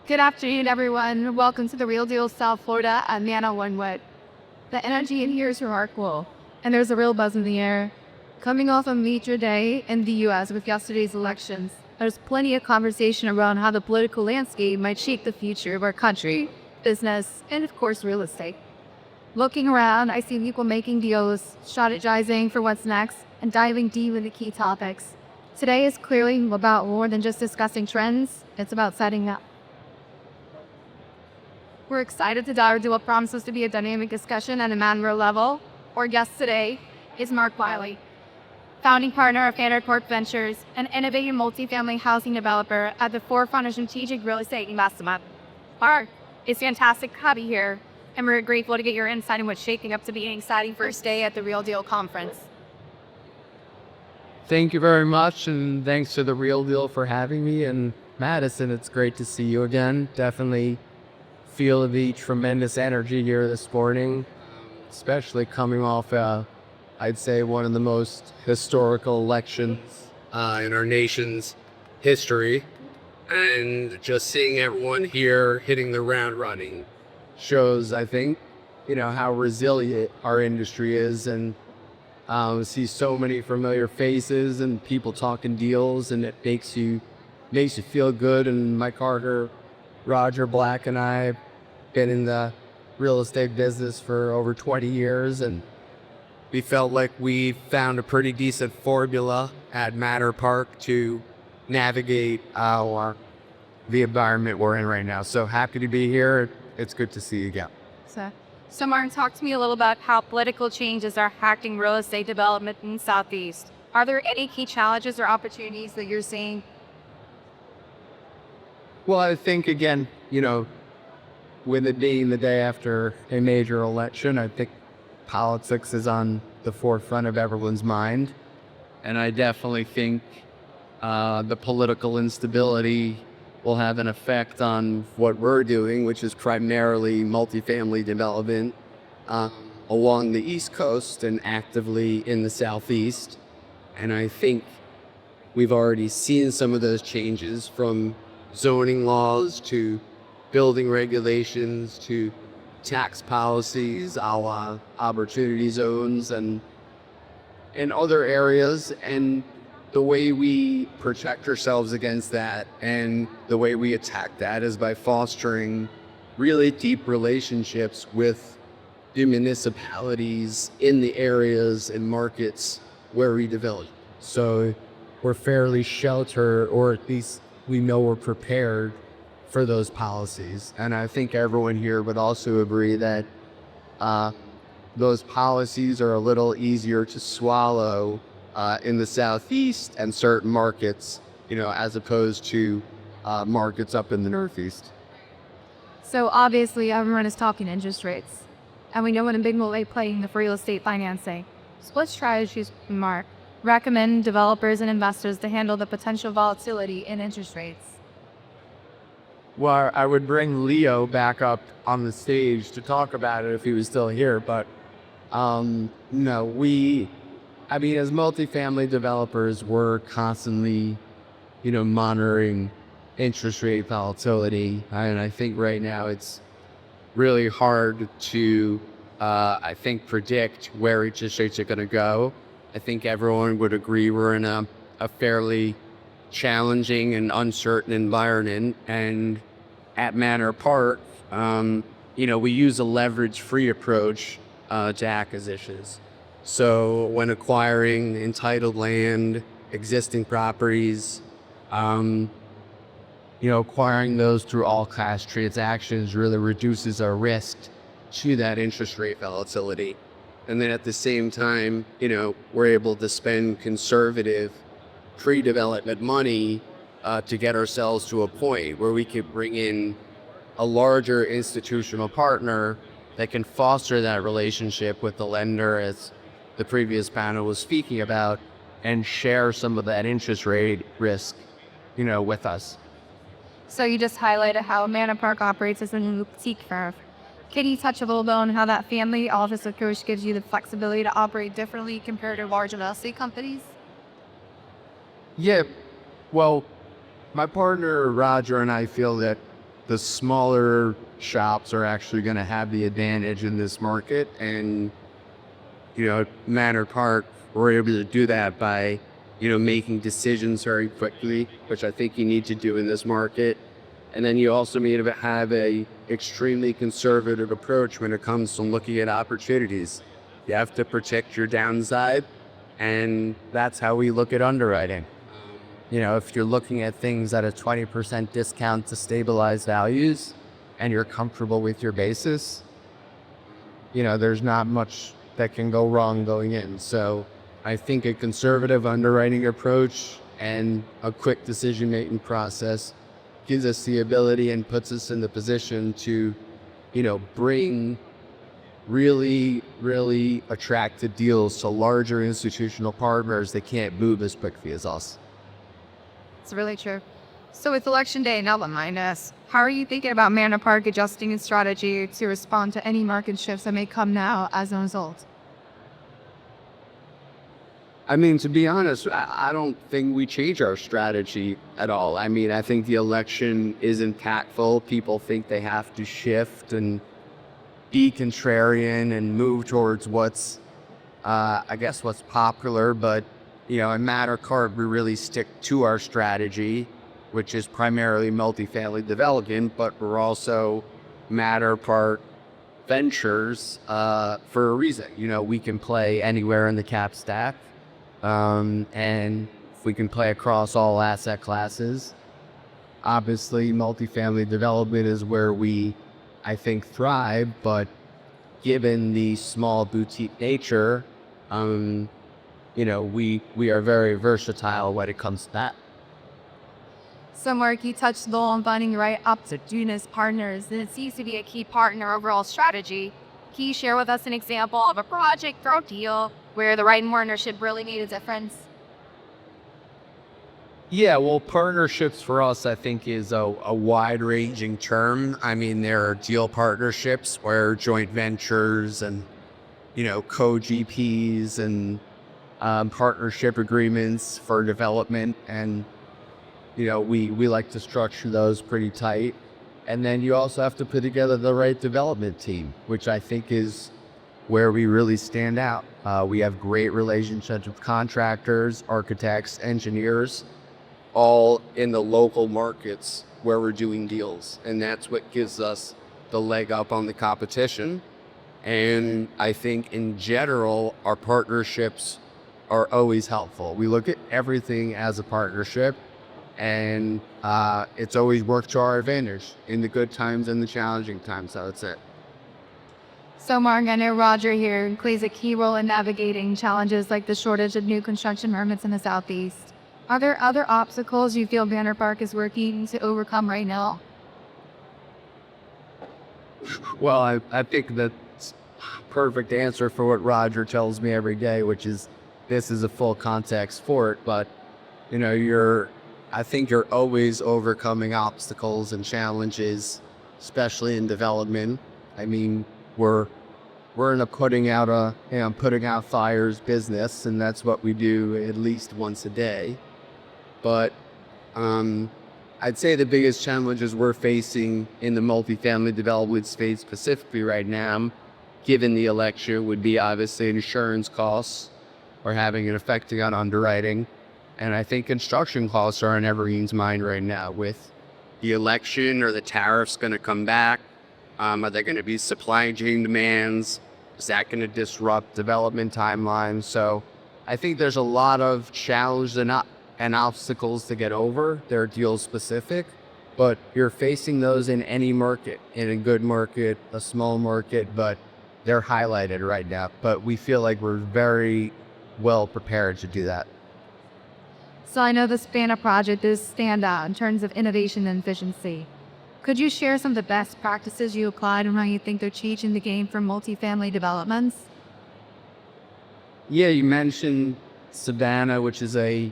Good afternoon, everyone. Welcome to the Real Deal South Florida at Manor. The energy in here is remarkable, and there's a real buzz in the air. Coming off a major day in the U.S. with yesterday's elections, there's plenty of conversation around how the political landscape might shape the future of our country, business, and of course, real estate. Looking around, I see people making deals, strategizing for what's next, and diving deep into key topics. Today is clearly about more than just discussing trends, it's about setting up. We're excited to dive into what promises to be a dynamic discussion at a Manor level. Our guest today is Marc Weil, founding partner of Manor Ventures, an innovative multifamily housing developer at the forefront of strategic real estate investment. Marc, it's fantastic to have you here, and we're grateful to get your insight on what's shaping up to be an exciting first day at the Real Deal Conference. Thank you very much, and thanks to The Real Deal for having me. And Madison, it's great to see you again. Definitely feel the tremendous energy here this morning, especially coming off, I'd say, one of the most historical elections in our nation's history. And just seeing everyone here hitting the ground running shows, I think, how resilient our industry is. And see so many familiar faces and people talking deals, and it makes you feel good. And my partner Roger Black and I have been in the real estate business for over 20 years, and we felt like we found a pretty decent formula at Manor Park to navigate the environment we're in right now. So happy to be here. It's good to see you again. So Martin, talk to me a little about how political changes are impacting real estate development in the Southeast. Are there any key challenges or opportunities that you're seeing? Well, I think, again, with it being the day after a major election, I think politics is on the forefront of everyone's mind. And I definitely think the political instability will have an effect on what we're doing, which is primarily multifamily development along the East Coast and actively in the Southeast. And I think we've already seen some of those changes, from zoning laws to building regulations to tax policies, opportunity zones, and in other areas. And the way we protect ourselves against that and the way we attack that is by fostering really deep relationships with the municipalities in the areas and markets where we develop. So we're fairly sheltered, or at least we know we're prepared for those policies. And I think everyone here would also agree that those policies are a little easier to swallow in the Southeast and certain markets, as opposed to markets up in the Northeast. So obviously everyone is talking interest rates, and we know what a big role they play in the real estate financing. So what strategies, Marc, recommend developers and investors to handle the potential volatility in interest rates? Well, I would bring Leo back up on the stage to talk about it if he was still here. But no, as multifamily developers, we're constantly, monitoring interest rate volatility. And I think right now it's really hard to, predict where interest rates are going to go. I think everyone would agree we're in a fairly challenging and uncertain environment. And at Manor Park, we use a leverage-free approach to acquisitions. So when acquiring entitled land, existing properties, acquiring those through all-cash transactions really reduces our risk to that interest rate volatility. And then at the same time, we're able to spend conservative pre-development money to get ourselves to a point where we could bring in a larger institutional partner that can foster that relationship with the lender, as the previous panel was speaking about, and share some of that interest rate risk, with us. So you just highlighted how Manor Park operates as a boutique firm. Can you touch a little bit on how that family office approach gives you the flexibility to operate differently compared to large real estate companies? Yeah, well, my partner Roger and I feel that the smaller shops are actually going to have the advantage in this market. And, at Manor Park, we're able to do that by, making decisions very quickly, which I think you need to do in this market. And then you also need to have a extremely conservative approach when it comes to looking at opportunities. You have to protect your downside, and that's how we look at underwriting. If you're looking at things at a 20% discount to stabilized values and you're comfortable with your basis, there's not much that can go wrong going in. So I think a conservative underwriting approach and a quick decision-making process gives us the ability and puts us in the position to, bring really, really attractive deals to larger institutional partners that can't move as quickly as us. It's really true. So with election day now behind us, how are you thinking about Manor Park adjusting its strategy to respond to any market shifts that may come now as a result? I mean, to be honest, I don't think we change our strategy at all. I mean, I think the election is impactful. People think they have to shift and be contrarian and move towards what's popular. But, in Manor Park, we really stick to our strategy, which is primarily multifamily development, but we're also Manor Park Ventures for a reason. We can play anywhere in the cap stack. And if we can play across all asset classes, obviously multifamily development is where we, I think, thrive, but given the small boutique nature, we are very versatile when it comes to that. So Marc, you touched on finding the right opportunist partners, and it seems to be a key part in our overall strategy. Can you share with us an example of a project or deal where the right partnership really made a difference? Yeah, well, partnerships for us, I think, is a wide-ranging term. I mean, there are deal partnerships where joint ventures and, co-GPs and partnership agreements for development. And, we like to structure those pretty tight. And then you also have to put together the right development team, which I think is where we really stand out. We have great relationships with contractors, architects, engineers, all in the local markets where we're doing deals. And that's what gives us the leg up on the competition. And I think in general, our partnerships are always helpful. We look at everything as a partnership, and it's always worked to our advantage in the good times and the challenging times, I would say. So Marc, I know Roger here plays a key role in navigating challenges like the shortage of new construction permits in the Southeast. Are there other obstacles you feel Manor Park is working to overcome right now? Well, I think that's perfect answer for what Roger tells me every day, which is this is a full contact sport, but I think you're always overcoming obstacles and challenges, especially in development. I mean, we're in a putting out fires business, and that's what we do at least once a day. But I'd say the biggest challenges we're facing in the multifamily development space specifically right now, given the election, would be obviously insurance costs or having an effect on underwriting. And I think construction costs are on everyone's mind right now with the election. Or the tariffs going to come back? Are there going to be supply chain demands? Is that going to disrupt development timelines? So I think there's a lot of challenges and obstacles to get over. They're deal specific, but you're facing those in any market, in a good market, a small market, but they're highlighted right now. But we feel like we're very well prepared to do that. So I know the Spana project is standout in terms of innovation and efficiency. Could you share some of the best practices you applied and how you think they're changing the game for multifamily developments? Yeah, you mentioned Savannah, which is a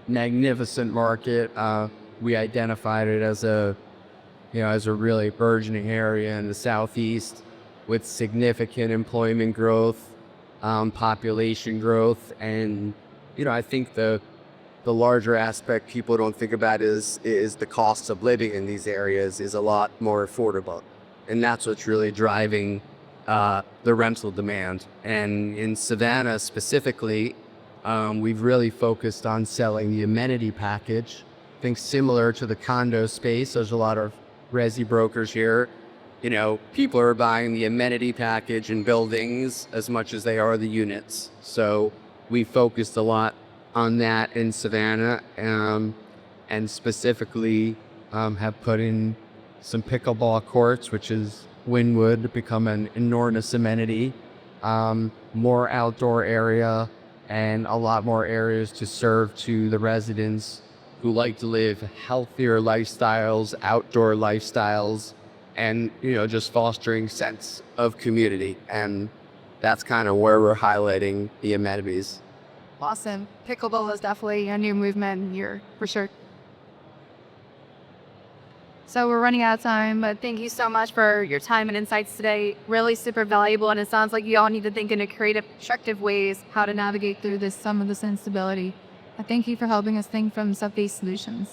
magnificent market. We identified it as a really burgeoning area in the Southeast with significant employment growth, population growth, and I think the the larger aspect people don't think about is the cost of living in these areas is a lot more affordable. And that's what's really driving the rental demand. And in Savannah specifically, we've really focused on selling the amenity package. I think similar to the condo space, there's a lot of resi brokers here. You know, people are buying the amenity package in buildings as much as they are the units. So we focused a lot on that in Savannah, and specifically have put in some pickleball courts, which is Wynwood, become an enormous amenity, more outdoor area, and a lot more areas to serve to the residents who like to live healthier lifestyles, outdoor lifestyles, and, you know, just fostering sense of community. And that's kind of where we're highlighting the amenities. Awesome. Pickleball is definitely a new movement here, for sure. So we're running out of time, but thank you so much for your time and insights today. Really super valuable, and it sounds like you all need to think in a creative, constructive ways how to navigate through some of this instability. Thank you for helping us think from sub-based solutions.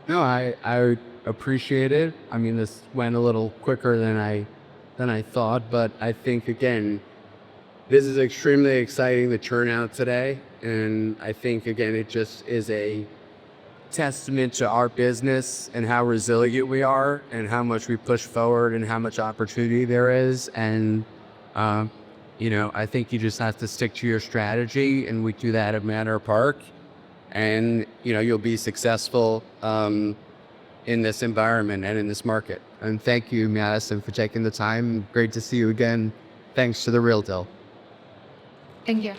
No, I appreciate it. I mean, this went a little quicker than I thought, but I think, again, this is extremely exciting, the turnout today. And I think, again, it just is a testament to our business and how resilient we are and how much we push forward and how much opportunity there is. And, you know, I think you just have to stick to your strategy, and we do that at Manor Park. And, you know, you'll be successful in this environment and in this market. And thank you, Madison, for taking the time. Great to see you again. Thanks to The Real Deal. Thank you.